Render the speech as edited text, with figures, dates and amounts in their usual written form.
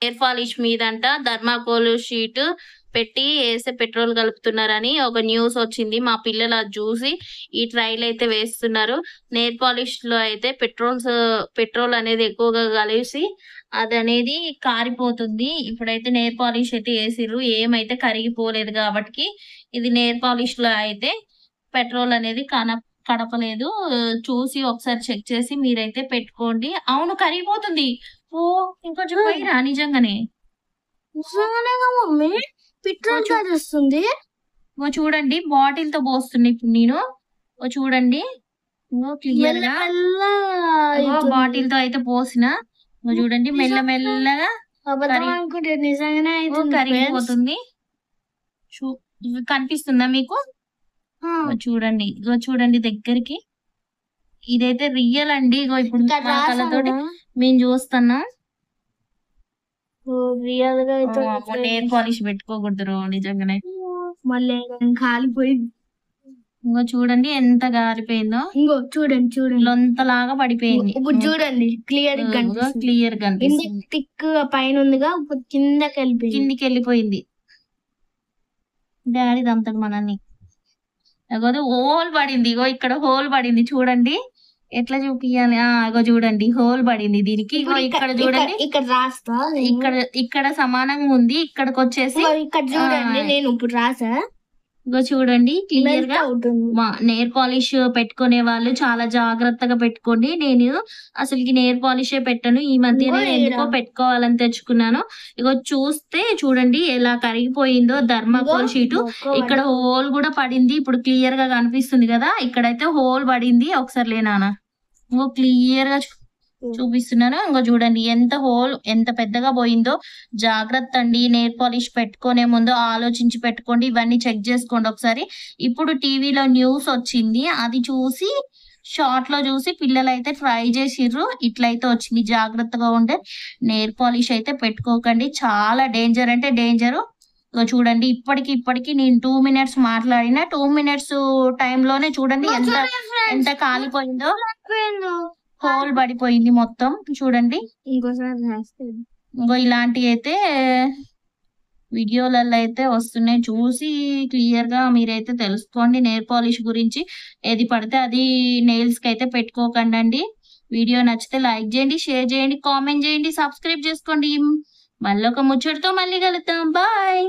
Air polish మీదంట thermocol sheet పెట్టి వేసే petrol కలుపుతున్నారని ఒక న్యూస్ వచ్చింది. మా పిల్లలు అది చూసి ఈ ట్రైల్ అయితే వేస్తున్నారు. నెయిల్ పాలిష్ లో అయితే పెట్రోల్ అనేది ఎక్కువగా కలిసి అది అనేది కారిపోతుంది. ఇప్పుడైతే నెయిల్ పాలిష్ అయితే వేసిర్రు, ఏమైతే కరిగిపోలేదు కాబట్టి ఇది నెయిల్ పాలిష్ లో అయితే పెట్రోల్ అనేది కడపలేదు. చూసి ఒకసారి చెక్ చేసి మీరైతే పెట్టుకోండి. అవును కరిగిపోతుంది. ఓ ఇంకొంచెం పోయిరా నిజంగానే మమ్మీ పెట్రోల్ కారుస్తుంది. చూడండి బాటిల్ తో పోస్తుంది ఇప్పుడు నేను. చూడండి క్లియర్ గా బాటిల్ తో అయితే పోసిన. చూడండి మెల్ల మెల్లగా నిజంగానే కరిగిపోతుంది. కనిపిస్తుందా మీకు? చూడండి చూడండి దగ్గరికి. ఇదైతే రియల్ అండి. ఇప్పుడు కళ్ళతోటి మేము చూస్తున్నాం. రియల్ గా నెయిల్ పాలిష్ పెట్టుకోకూడదు నిజంగానే. మళ్ళీ కాలిపోయింది. ఇంకో చూడండి ఎంత కాలిపోయిందో. ఇంకో చూడండి చూడండి లొంతలాగా పడిపోయింది. ఇప్పుడు చూడండి క్లియర్ క్లియర్ గా థిక్ పైన ఉందిగా కిందికి వెళ్ళిపోయింది. డాడీ దంతాడు మనల్ని. హోల్ పడింది. ఇగో ఇక్కడ హోల్ పడింది చూడండి. ఎట్లా చూపియాలి? ఇగో చూడండి హోల్ పడింది దీనికి. ఇగో ఇక్కడ చూడండి, ఇక్కడ రాస్తా. ఇక్కడ సమానంగా ఉంది. ఇక్కడికి వచ్చేసి ఇక్కడ చూడండి నేను ఇప్పుడు రాసా. ఇగో చూడండి క్లియర్ గా. నెయిల్ పాలిష్ పెట్టుకునే వాళ్ళు చాలా జాగ్రత్తగా పెట్టుకోండి. నేను అసలుకి నెయిల్ పాలిషే పెట్టను. ఈ మధ్య నేను ఎందుకో పెట్టుకోవాలని తెచ్చుకున్నాను. ఇగో చూస్తే చూడండి ఎలా కరిగిపోయిందో థర్మాకోల్ షీటు. ఇక్కడ హోల్ కూడా పడింది. ఇప్పుడు క్లియర్ గా కనిపిస్తుంది కదా. ఇక్కడైతే హోల్ పడింది. ఒకసారి లేనా ఇంకో క్లియర్ గా చూపిస్తున్నాను. ఇంకో చూడండి ఎంత పెద్దగా పోయిందో. జాగ్రత్త అండి. నెయిల్ పాలిష్ పెట్టుకునే ముందు ఆలోచించి పెట్టుకోండి. ఇవన్నీ చెక్ చేసుకోండి ఒకసారి. ఇప్పుడు టీవీలో న్యూస్ వచ్చింది, అది చూసి షార్ట్ లో చూసి పిల్లలు అయితే ట్రై చేసిర్రు. ఇట్లయితే వచ్చింది. జాగ్రత్తగా ఉంటే నెయిల్ పాలిష్ అయితే పెట్టుకోకండి. చాలా డేంజర్ అంటే డేంజర్. చూడండి ఇప్పటికి నేను 2 minutes మాట్లాడిన 2 minutes టైంలోనే చూడండి ఎంత కాలిపోయిందో. హోల్ పడిపోయింది మొత్తం. చూడండి ఇంకో ఇలాంటివి అయితే వీడియోలలో అయితే వస్తున్నాయి. చూసి క్లియర్ గా మీరైతే తెలుసుకోండి నెయిల్ పాలిష్ గురించి. ఏది పడితే అది నెయిల్స్ కి అయితే పెట్టుకోకండి అండి. వీడియో నచ్చితే లైక్ చేయండి, షేర్ చేయండి, కామెంట్ చేయండి, సబ్స్క్రైబ్ చేసుకోండి. మళ్ళీ ఒక ముచ్చటతో మళ్ళీ కలుద్దాం. బాయ్.